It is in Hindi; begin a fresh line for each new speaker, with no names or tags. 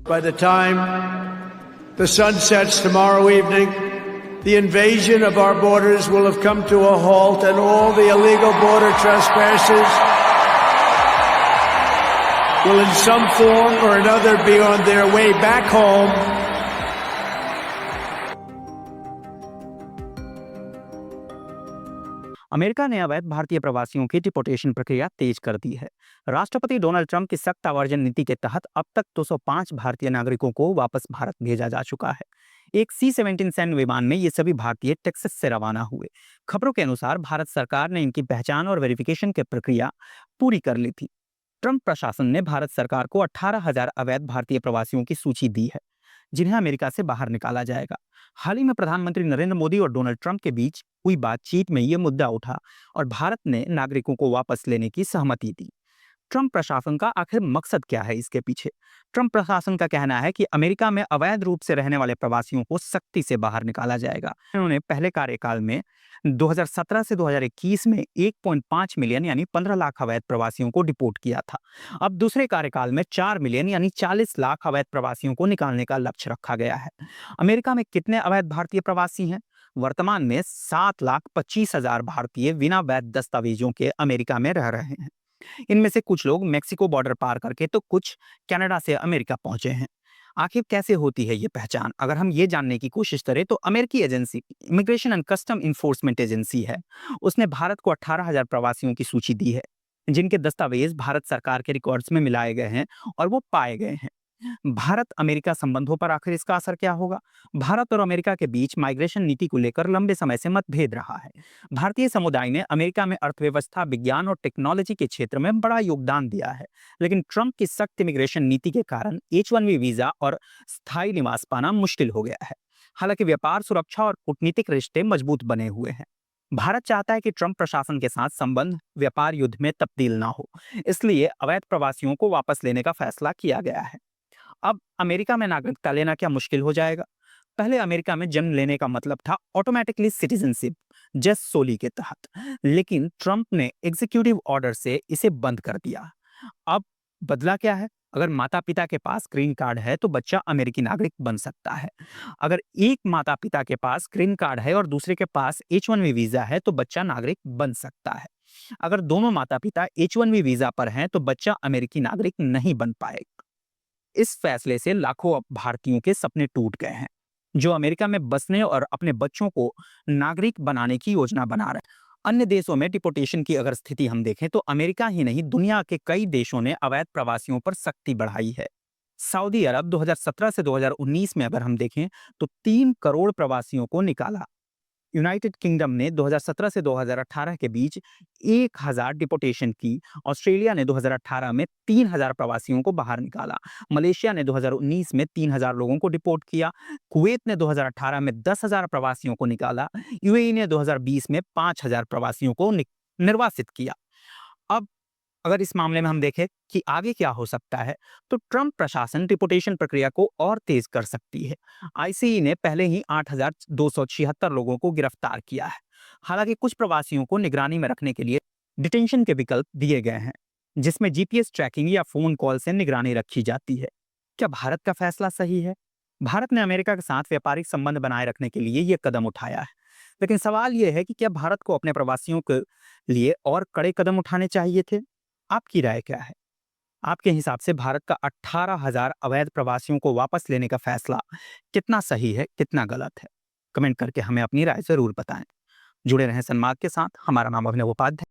By the time the sun sets tomorrow evening, the invasion of our borders will have come to a halt, and all the illegal border trespassers will in some form or another be on their way back home.
America ने अवैध भारतीय प्रवासियों की डिपोर्टेशन प्रक्रिया तेज कर दी है। राष्ट्रपति डोनाल्ड ट्रंप की सख्त आवर्जन नीति के तहत अब तक 205 भारतीय नागरिकों को वापस भारत भेजा जा चुका है। एक C-17 सैन्य विमान में ये सभी भारतीय टेक्सास से रवाना हुए। खबरों के अनुसार भारत सरकार ने इनकी पहचान और वेरिफिकेशन की प्रक्रिया पूरी कर ली थी। ट्रंप प्रशासन ने भारत सरकार को 18,000 अवैध भारतीय प्रवासियों की सूची दी है, जिन्हें अमेरिका से बाहर निकाला जाएगा। हाल ही में प्रधानमंत्री नरेंद्र मोदी और डोनाल्ड ट्रंप के बीच हुई बातचीत में यह मुद्दा उठा और भारत ने नागरिकों को वापस लेने की सहमति दी। ट्रंप प्रशासन का आखिर मकसद क्या है इसके पीछे? ट्रंप प्रशासन का कहना है कि अमेरिका में अवैध रूप से रहने वाले प्रवासियों को सख्ती से बाहर निकाला जाएगा। उन्होंने पहले कार्यकाल में 2017 से 2021 में 1.5 मिलियन यानी 15 लाख अवैध प्रवासियों को डिपोर्ट किया था। अब दूसरे कार्यकाल में 4 मिलियन यानी 40 लाख अवैध प्रवासियों को निकालने का लक्ष्य रखा गया है। अमेरिका में कितने अवैध भारतीय प्रवासी हैं? वर्तमान में 7,25,000 भारतीय बिना वैध दस्तावेजों के अमेरिका में रह रहे हैं। इनमें से कुछ लोग मेक्सिको बॉर्डर पार करके तो कुछ कनाडा से अमेरिका पहुंचे हैं। आखिर कैसे होती है ये पहचान? अगर हम ये जानने की कोशिश करें तो अमेरिकी agency immigration and custom enforcement agency है, उसने भारत को 18,000 प्रवासियों की सूची दी है, जिनके दस्तावेज भारत सरकार के रिकॉर्ड्स में मिलाए गए हैं और वो पाए गए हैं। भारत अमेरिका संबंधों पर आखिर इसका असर क्या होगा? भारत और अमेरिका के बीच माइग्रेशन नीति को लेकर लंबे समय से मतभेद रहा है। भारतीय समुदाय ने अमेरिका में अर्थव्यवस्था, विज्ञान और टेक्नोलॉजी के क्षेत्र में बड़ा योगदान दिया है, लेकिन ट्रंप की सख्त इमिग्रेशन नीति के कारण H-1B वीजा और स्थायी निवास पाना मुश्किल हो गया है। हालांकि व्यापार, सुरक्षा और कूटनीतिक रिश्ते मजबूत बने हुए हैं। भारत चाहता है कि ट्रंप प्रशासन के साथ संबंध व्यापार युद्ध में तब्दील ना हो, इसलिए अवैध प्रवासियों को वापस लेने का फैसला किया गया है। अब अमेरिका में नागरिकता लेना क्या मुश्किल हो जाएगा? पहले अमेरिका में जन्म लेने का मतलब था ऑटोमेटिकली सिटीजनशिप, जस सोली के तहत, लेकिन ट्रंप ने एग्जीक्यूटिव ऑर्डर से इसे बंद कर दिया। अब बदला क्या है? अगर माता पिता के पास ग्रीन कार्ड है तो बच्चा अमेरिकी नागरिक बन सकता है। अगर एक माता पिता के पास ग्रीन कार्ड है और दूसरे के पास H-1B वीजा है तो बच्चा नागरिक बन सकता है। अगर दोनों माता पिता H-1B वीजा पर हैं तो बच्चा अमेरिकी नागरिक नहीं बन पाएगा। इस फैसले से लाखों भारतीयों के सपने टूट गए हैं, जो अमेरिका में बसने और अपने बच्चों को नागरिक बनाने की योजना बना रहे हैं। अन्य देशों में डिपोर्टेशन की अगर स्थिति हम देखें तो अमेरिका ही नहीं, दुनिया के कई देशों ने अवैध प्रवासियों पर सख्ती बढ़ाई है। सऊदी अरब 2017 से 2019 में अगर हम देखें तो 3 करोड़ प्रवासियों को निकाला। यूनाइटेड किंगडम ने 2017 से 2018 के बीच 1,000 डिपोर्टेशन की। ऑस्ट्रेलिया ने 2018 में 3,000 प्रवासियों को बाहर निकाला। मलेशिया ने 2019 में 3,000 लोगों को डिपोर्ट किया। कुवैत ने 2018 में 10,000 प्रवासियों को निकाला। यूएई ने 2020 में 5,000 प्रवासियों को निर्वासित किया। अब अगर इस मामले में हम देखें कि आगे क्या हो सकता है, तो ट्रंप प्रशासन डिपोर्टेशन प्रक्रिया को और तेज कर सकती है। आईसीई ने पहले ही 8,276 लोगों को गिरफ्तार किया है। हालांकि कुछ प्रवासियों को निगरानी में रखने के लिए डिटेंशन के विकल्प दिए गए हैं, जिसमें जीपीएस ट्रैकिंग या फोन कॉल से निगरानी रखी जाती है। क्या भारत का फैसला सही है? भारत ने अमेरिका के साथ व्यापारिक संबंध बनाए रखने के लिए यह कदम उठाया है, लेकिन सवाल यह है कि क्या भारत को अपने प्रवासियों के लिए और कड़े कदम उठाने चाहिए थे? आपकी राय क्या है? आपके हिसाब से भारत का 18,000 अवैध प्रवासियों को वापस लेने का फैसला कितना सही है, कितना गलत है? कमेंट करके हमें अपनी राय जरूर बताएं। जुड़े रहें सनमार्ग के साथ। हमारा नाम अभिनव उपाध्याय।